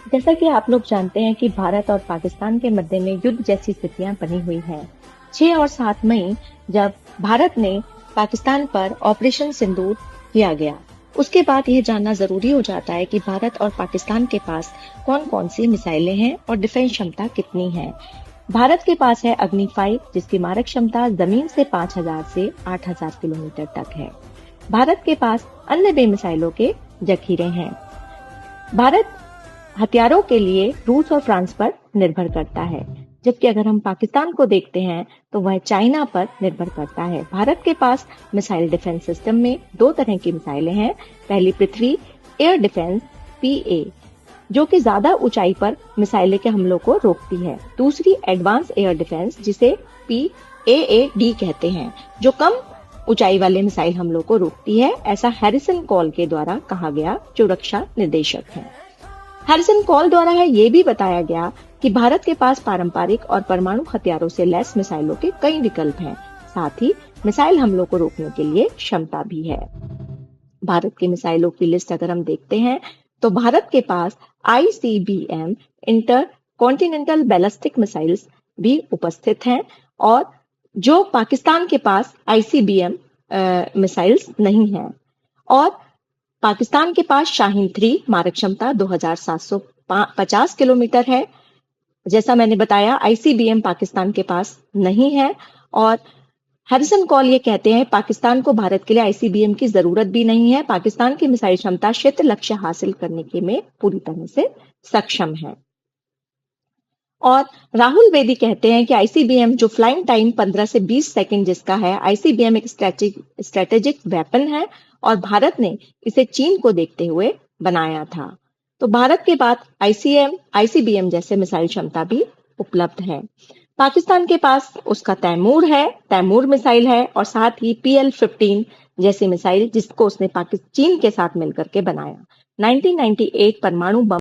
जैसा कि आप लोग जानते हैं कि भारत और पाकिस्तान के मध्य में युद्ध जैसी स्थितियां बनी हुई हैं। 6 और 7 मई जब भारत ने पाकिस्तान पर ऑपरेशन सिंदूर किया गया, उसके बाद यह जानना जरूरी हो जाता है कि भारत और पाकिस्तान के पास कौन-कौन सी मिसाइलें हैं और डिफेंस क्षमता कितनी है। भारत के पास है अग्नि 5 जिसकी मारक क्षमता जमीन से 5000 से 8000 किलोमीटर तक है। भारत के पास अन्य बेमिसाइलों के जखीरे हैं। भारत हथियारों के लिए रूस और फ्रांस पर निर्भर करता है, जबकि अगर हम पाकिस्तान को देखते हैं तो वह चाइना पर निर्भर करता है। भारत के पास मिसाइल डिफेंस सिस्टम में दो तरह की मिसाइलें हैं। पहली पृथ्वी एयर डिफेंस पीए जो कि ज्यादा ऊंचाई पर मिसाइलें के हमलों को रोकती है। दूसरी एडवांस एयर डिफेंस जिसे पीएएडी कहते हैं, जो कम ऊंचाई वाले मिसाइल हमलों को रोकती है। ऐसा हैरिसन कॉल के द्वारा कहा गया, जो रक्षा निदेशक हैं। हैरिसन कॉल द्वारा ये भी बताया गया कि भारत के पास पारंपरिक और परमाणु हथियारों से लैस मिसाइलों के कई विकल्प हैं। साथ ही मिसाइल हमलों को रोकने के लिए क्षमता भी है। भारत की मिसाइलों की लिस्ट अगर हम देखते हैं तो भारत के पास ICBM intercontinental ballistic missiles भी उपस्थित हैं, और जो पाकिस्तान के पास आईसीबीएम मिसाइल्स नहीं हैं। और पाकिस्तान के पास शाहीन 3 मारक क्षमता 2750 किलोमीटर है। जैसा मैंने बताया, आईसीबीएम पाकिस्तान के पास नहीं है। और हैरिसन कॉल ये कहते हैं पाकिस्तान को भारत के लिए आईसीबीएम की जरूरत भी नहीं है। पाकिस्तान की मिसाइल क्षमता क्षेत्र लक्ष्य हासिल करने के में पूरी तरह से सक्षम है। और राहुल बेदी कहते हैं कि आईसीबीएम जो फ्लाइंग टाइम 15 से 20 सेकंड जिसका है, आईसीबीएम एक स्ट्रेटेजिक वेपन है और भारत ने इसे चीन को देखते हुए बनाया था। तो भारत के बाद आईसीबीएम जैसे मिसाइल क्षमता भी उपलब्ध है। पाकिस्तान के पास उसका तैमूर मिसाइल है, और साथ ही PL-15 जैसी मिसाइल जिसको उसने चीन के साथ मिलकर के बनाया। 1998 परमाणु बम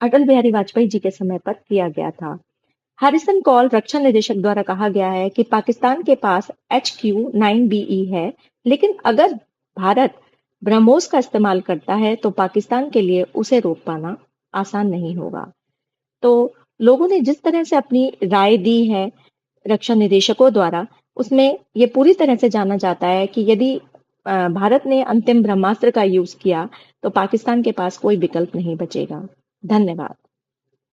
अटल बिहारी वाजपेयी जी के समय पर किया गया था। हैरिसन कॉल रक्षा निदेशक द्वारा कहा गया है कि पाकिस्तान के पास HQ-9BE है, लेकिन अगर भारत ब्रह्मोस का इस्तेमाल करता है तो पाकिस्तान के लिए उसे रोक पाना आसान नहीं होगा। तो लोगों ने जिस तरह से अपनी राय दी है रक्षा निदेशकों द्वारा, उसमें ये पूरी तरह से जाना जाता है कि यदि भारत ने अंतिम ब्रह्मास्त्र का यूज किया तो पाकिस्तान के पास कोई विकल्प नहीं बचेगा। धन्यवाद।